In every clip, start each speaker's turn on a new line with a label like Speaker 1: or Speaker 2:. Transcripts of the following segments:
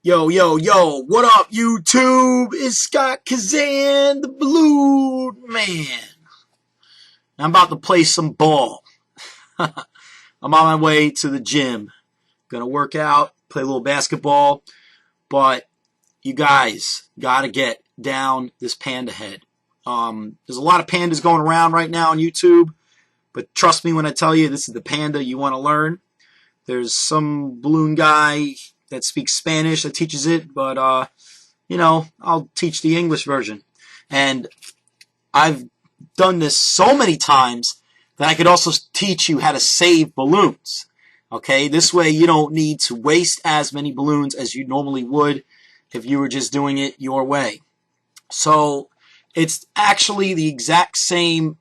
Speaker 1: Yo, yo, yo, what up, YouTube? It's Scott Kazan, the Balloon Man. I'm about to play some ball. I'm on my way to the gym. Gonna work out, play a little basketball, but you guys gotta get down this panda head. There's a lot of pandas going around right now on YouTube, but trust me when I tell you this is the panda you want to learn. There's some balloon guy that speaks Spanish that teaches it, but I'll teach the English version. And I've done this so many times that I could also teach you how to save balloons. Okay, this way you don't need to waste as many balloons as you normally would if you were just doing it your way. So it's actually the exact same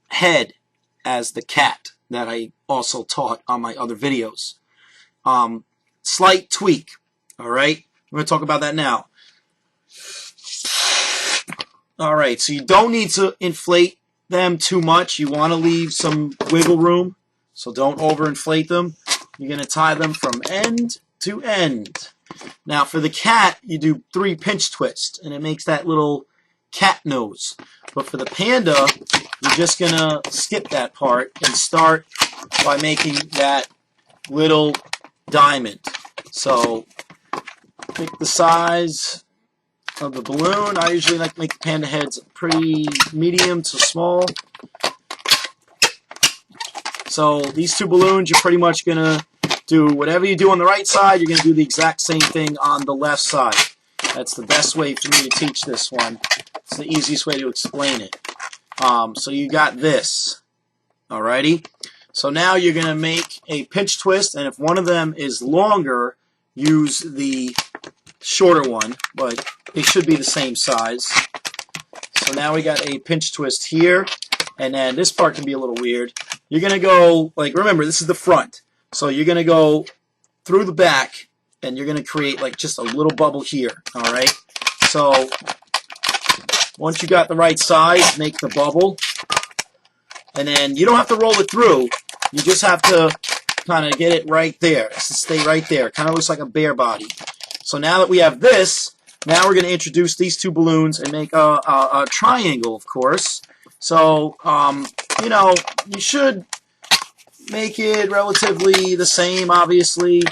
Speaker 1: head as the cat that I also taught on my other videos. Slight tweak, all right? We're going to talk about that now. All right, so you don't need to inflate them too much. You want to leave some wiggle room, so don't overinflate them. You're going to tie them from end to end. Now, for the cat, you do 3 pinch twists, and it makes that little cat nose. But for the panda, you're just going to skip that part and start by making that little diamond. So pick the size of the balloon. I usually like to make the panda heads pretty medium to small. So these 2 balloons, you're pretty much going to do whatever you do on the right side, you're going to do the exact same thing on the left side. That's the best way for me to teach this one. It's the easiest way to explain it. So you got this. Alrighty? So now you're going to make a pinch twist, and if one of them is longer, use the shorter one, but they should be the same size. So now we got a pinch twist here, and then this part can be a little weird. You're going to go, like, remember, this is the front. So you're going to go through the back, and you're going to create, like, just a little bubble here, alright? So once you got the right size, make the bubble. And then you don't have to roll it through. You just have to kind of get it right there. It has to stay right there. Kind of looks like a bear body. So now that we have this, now we're going to introduce these 2 balloons and make a triangle, of course. So, you should make it relatively the same, obviously.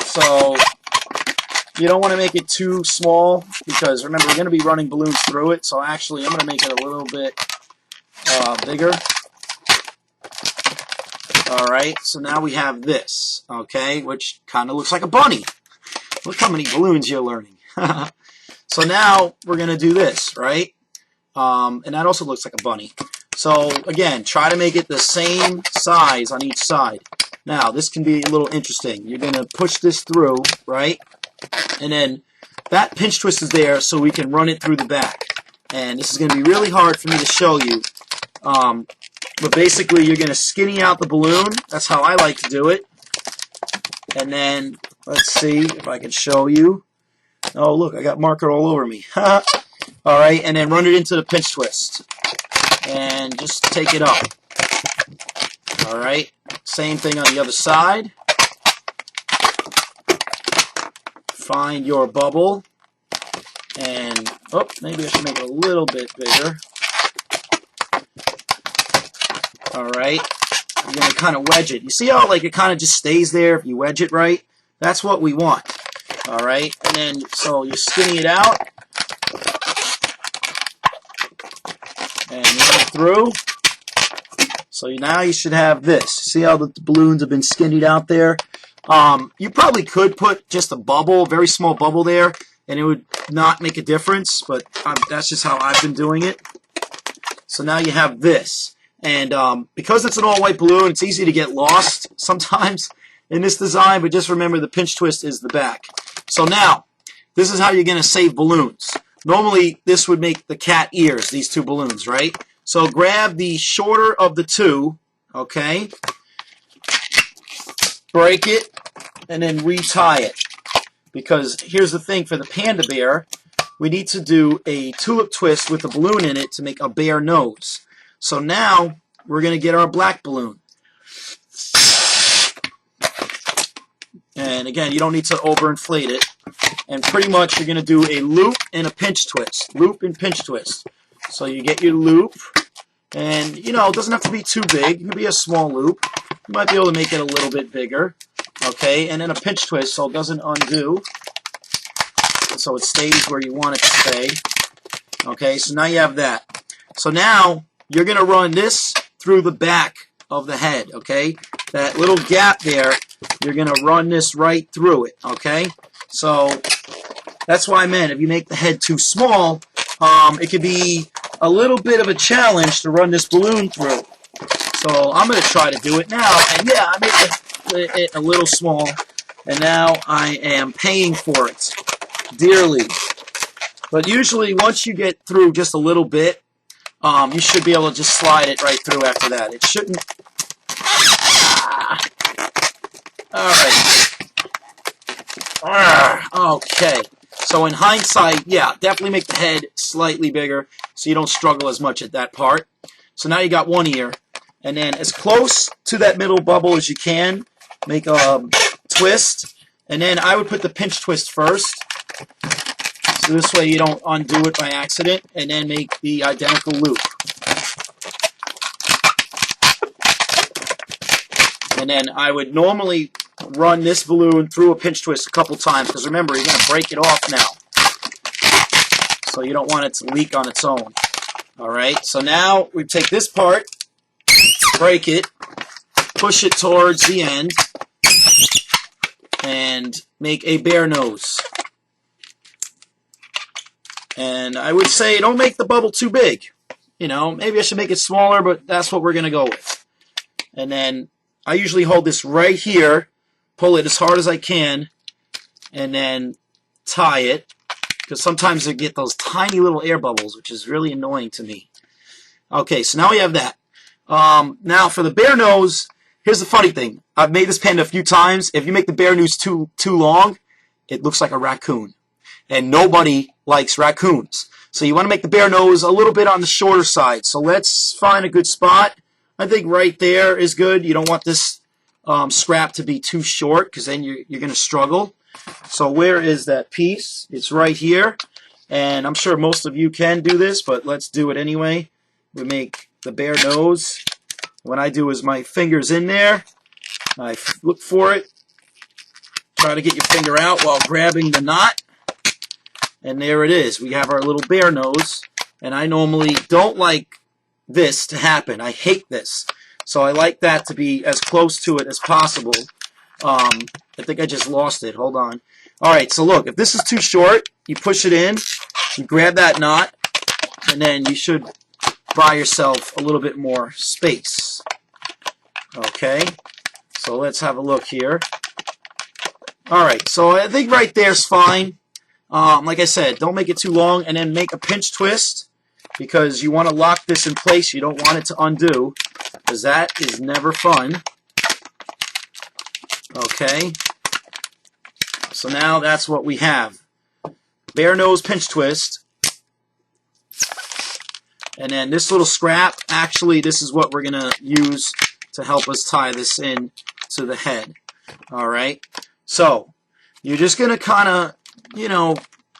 Speaker 1: So you don't want to make it too small because, remember, we're going to be running balloons through it. So actually, I'm going to make it a little bit bigger. Alright, so now we have this, okay, which kind of looks like a bunny. Look how many balloons you're learning. So now we're going to do this, right? And that also looks like a bunny. So again, try to make it the same size on each side. Now, this can be a little interesting. You're going to push this through, right? And then that pinch twist is there so we can run it through the back. And this is going to be really hard for me to show you. But basically, you're going to skinny out the balloon. That's how I like to do it. And then, let's see if I can show you. Oh, look, I got marker all over me. All right, and then run it into the pinch twist. And just take it up. All right, same thing on the other side. Find your bubble. And, oh, maybe I should make it a little bit bigger. Alright, you're going to kind of wedge it. You see how like it kind of just stays there if you wedge it right? That's what we want. Alright, and then so you skinny it out. And you go through. So now you should have this. See how the balloons have been skinnied out there? You probably could put just a bubble, very small bubble there, and it would not make a difference, but that's just how I've been doing it. So now you have this. And because it's an all-white balloon, it's easy to get lost sometimes in this design, but just remember the pinch twist is the back. So now, this is how you're going to save balloons. Normally, this would make the cat ears, these 2 balloons, right? So grab the shorter of the 2, okay? Break it, and then retie it. Because here's the thing, for the panda bear, we need to do a tulip twist with a balloon in it to make a bear nose. So now we're going to get our black balloon. And again, you don't need to overinflate it. And pretty much you're going to do a loop and a pinch twist. Loop and pinch twist. So you get your loop, and it doesn't have to be too big. It can be a small loop. You might be able to make it a little bit bigger. Okay, and then a pinch twist so it doesn't undo. So it stays where you want it to stay. Okay, so now you have that. So now you're going to run this through the back of the head, okay? That little gap there, you're going to run this right through it, okay? So that's why I meant if you make the head too small, it could be a little bit of a challenge to run this balloon through. So I'm going to try to do it now. And yeah, I made it a little small, and now I am paying for it dearly. But usually once you get through just a little bit, you should be able to just slide it right through after that. It shouldn't... Alright. Okay. So in hindsight, yeah, definitely make the head slightly bigger so you don't struggle as much at that part. So now you got one ear. And then as close to that middle bubble as you can, make a twist. And then I would put the pinch twist first. So this way you don't undo it by accident. And then make the identical loop. And then I would normally run this balloon through a pinch twist a couple times, because remember, you're going to break it off now. So you don't want it to leak on its own. Alright, so now we take this part, break it, push it towards the end, and make a bear nose. And I would say don't make the bubble too big. Maybe I should make it smaller, but that's what we're going to go with. And then I usually hold this right here, pull it as hard as I can, and then tie it, because sometimes I get those tiny little air bubbles, which is really annoying to me. Okay, so now we have that. Now for the bear nose, here's the funny thing. I've made this panda a few times. If you make the bear nose too long, it looks like a raccoon. And nobody likes raccoons. So you want to make the bear nose a little bit on the shorter side. So let's find a good spot. I think right there is good. You don't want this scrap to be too short, because then you're going to struggle. So where is that piece? It's right here. And I'm sure most of you can do this, but let's do it anyway. We make the bear nose. What I do is my finger's in there. I look for it. Try to get your finger out while grabbing the knot. And there it is. We have our little bear nose. And I normally don't like this to happen. I hate this. So I like that to be as close to it as possible. I think I just lost it. Hold on. Alright, so look, if this is too short, you push it in, you grab that knot, and then you should buy yourself a little bit more space. Okay, so let's have a look here. Alright, so I think right there's fine. Like I said, don't make it too long, and then make a pinch twist, because you want to lock this in place. You don't want it to undo, because that is never fun. Okay, so now that's what we have. Bear nose pinch twist. And then this little scrap, actually this is what we're going to use to help us tie this in to the head. Alright, so you're just going to kind of,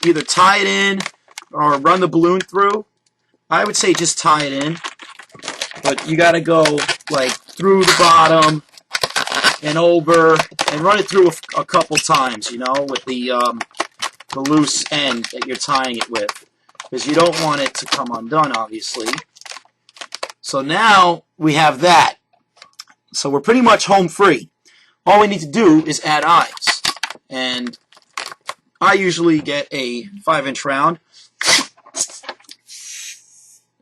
Speaker 1: either tie it in or run the balloon through. I would say just tie it in. But you got to go like through the bottom and over and run it through a couple times, with the loose end that you're tying it with, because you don't want it to come undone, obviously. So now we have that. So we're pretty much home free. All we need to do is add eyes. And I usually get a 5-inch round.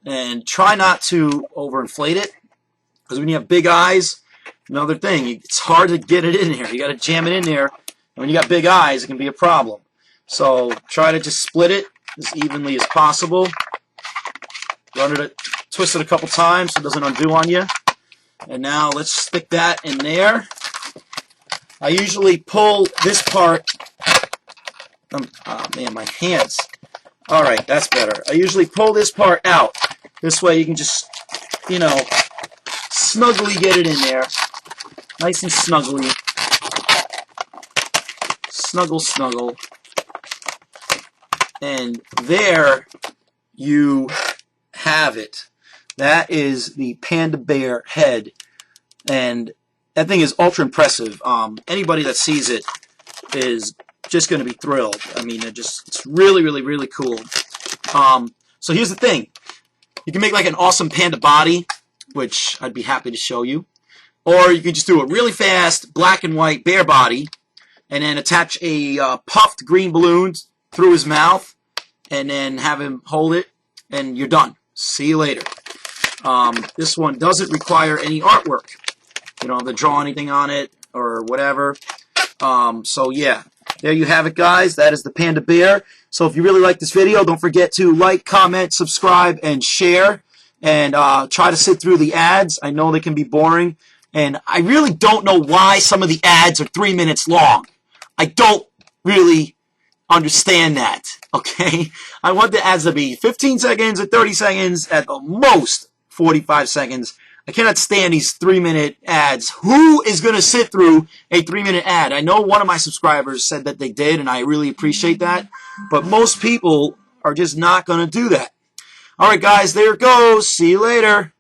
Speaker 1: And try not to overinflate it, because when you have big eyes, another thing, it's hard to get it in here. You got to jam it in there. And when you got big eyes, it can be a problem. So try to just split it as evenly as possible. Twist it a couple times so it doesn't undo on you. And now let's stick that in there. I usually pull this part. Oh man, my hands. Alright, that's better. I usually pull this part out. This way you can just, snugly get it in there. Nice and snugly. snuggle, snuggle. And there you have it. That is the panda bear head. And that thing is ultra impressive. Anybody that sees it is just going to be thrilled. I mean, it's really, really, really cool. So here's the thing. You can make like an awesome panda body, which I'd be happy to show you. Or you can just do a really fast black and white bear body and then attach a puffed green balloon through his mouth and then have him hold it and you're done. See you later. This one doesn't require any artwork. You don't have to draw anything on it or whatever. So yeah, there you have it, guys. That is the panda bear. So if you really like this video, don't forget to like, comment, subscribe, and share. And try to sit through the ads. I know they can be boring. And I really don't know why some of the ads are 3 minutes long. I don't really understand that, okay? I want the ads to be 15 seconds or 30 seconds, at the most 45 seconds. I cannot stand these 3-minute ads. Who is going to sit through a 3-minute ad? I know one of my subscribers said that they did, and I really appreciate that. But most people are just not going to do that. All right, guys, there it goes. See you later.